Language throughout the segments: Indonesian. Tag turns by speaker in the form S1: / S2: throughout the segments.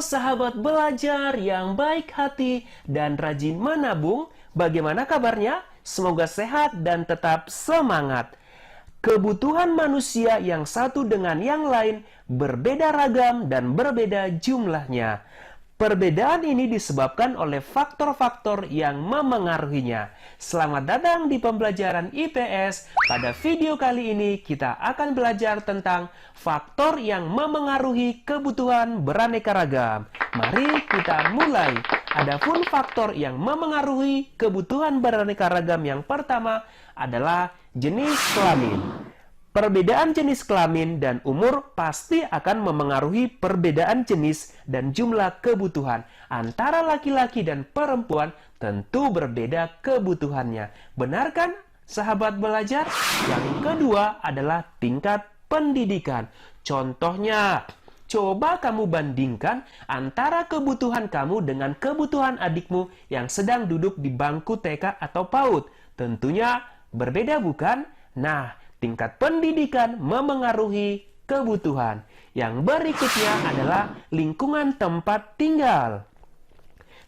S1: sahabat belajar yang baik hati dan rajin menabung, bagaimana kabarnya? Semoga sehat dan tetap semangat. Kebutuhan manusia yang satu dengan yang lain berbeda ragam dan berbeda jumlahnya. Perbedaan ini disebabkan oleh faktor-faktor yang memengaruhinya. Selamat datang di pembelajaran IPS. Pada video kali ini kita akan belajar tentang faktor yang memengaruhi kebutuhan beraneka ragam. Mari kita mulai. Adapun faktor yang memengaruhi kebutuhan beraneka ragam yang pertama adalah jenis kelamin. Perbedaan jenis kelamin dan umur pasti akan memengaruhi perbedaan jenis dan jumlah kebutuhan. Antara laki-laki dan perempuan tentu berbeda kebutuhannya. Benar kan, sahabat belajar? Yang kedua adalah tingkat pendidikan. Contohnya, coba kamu bandingkan antara kebutuhan kamu dengan kebutuhan adikmu yang sedang duduk di bangku TK atau PAUD. Tentunya berbeda, bukan? Nah, tingkat pendidikan memengaruhi kebutuhan. Yang berikutnya adalah lingkungan tempat tinggal.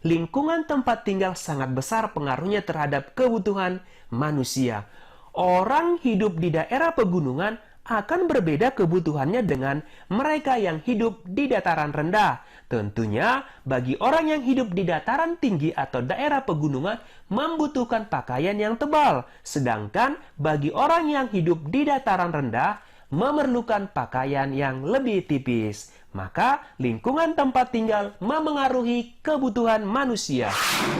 S1: Lingkungan tempat tinggal sangat besar pengaruhnya terhadap kebutuhan manusia. Orang hidup di daerah pegunungan akan berbeda kebutuhannya dengan mereka yang hidup di dataran rendah. Tentunya, bagi orang yang hidup di dataran tinggi atau daerah pegunungan membutuhkan pakaian yang tebal, sedangkan bagi orang yang hidup di dataran rendah memerlukan pakaian yang lebih tipis. Maka, lingkungan tempat tinggal memengaruhi kebutuhan manusia.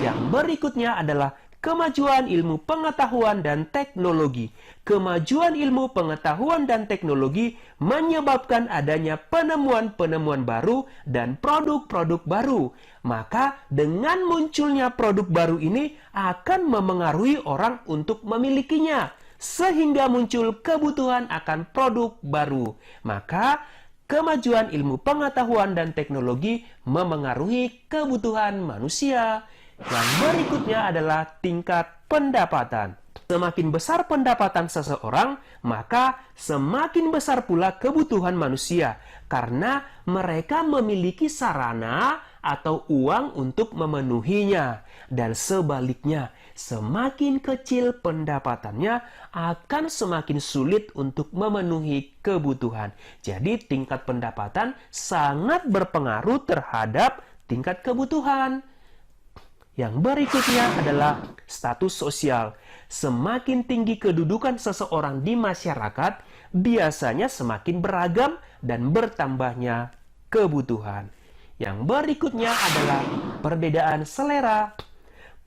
S1: Yang berikutnya adalah kemajuan ilmu pengetahuan dan teknologi. Kemajuan ilmu pengetahuan dan teknologi menyebabkan adanya penemuan-penemuan baru dan produk-produk baru. Maka dengan munculnya produk baru ini akan memengaruhi orang untuk memilikinya, sehingga muncul kebutuhan akan produk baru. Maka kemajuan ilmu pengetahuan dan teknologi memengaruhi kebutuhan manusia. Yang berikutnya adalah tingkat pendapatan. Semakin besar pendapatan seseorang, maka semakin besar pula kebutuhan manusia, karena mereka memiliki sarana atau uang untuk memenuhinya. Dan sebaliknya, semakin kecil pendapatannya, akan semakin sulit untuk memenuhi kebutuhan. Jadi tingkat pendapatan sangat berpengaruh terhadap tingkat kebutuhan. Yang berikutnya adalah status sosial. Semakin tinggi kedudukan seseorang di masyarakat, biasanya semakin beragam dan bertambahnya kebutuhan. Yang berikutnya adalah perbedaan selera.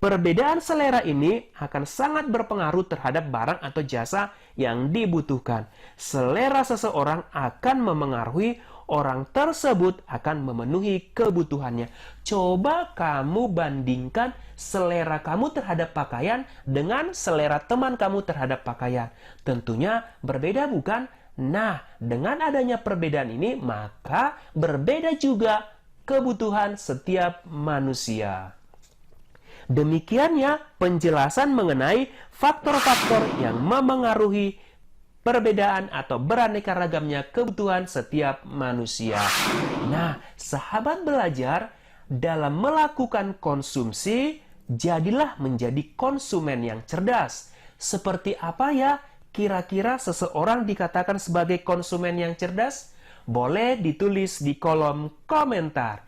S1: Perbedaan selera ini akan sangat berpengaruh terhadap barang atau jasa yang dibutuhkan. Selera seseorang akan memengaruhi orang tersebut akan memenuhi kebutuhannya. Coba kamu bandingkan selera kamu terhadap pakaian dengan selera teman kamu terhadap pakaian. Tentunya berbeda, bukan? Nah, dengan adanya perbedaan ini, maka berbeda juga kebutuhan setiap manusia. Demikiannya penjelasan mengenai faktor-faktor yang memengaruhi perbedaan atau beraneka ragamnya kebutuhan setiap manusia. Nah, sahabat belajar, dalam melakukan konsumsi, jadilah menjadi konsumen yang cerdas. Seperti apa ya kira-kira seseorang dikatakan sebagai konsumen yang cerdas? Boleh ditulis di kolom komentar.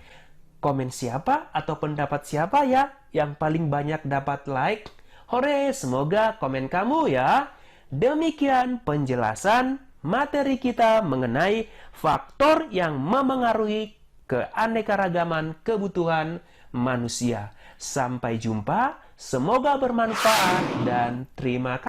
S1: Komen siapa atau pendapat siapa ya yang paling banyak dapat like? Hore, semoga komen kamu ya. Demikian penjelasan materi kita mengenai faktor yang memengaruhi keanekaragaman kebutuhan manusia. Sampai jumpa, semoga bermanfaat dan terima kasih.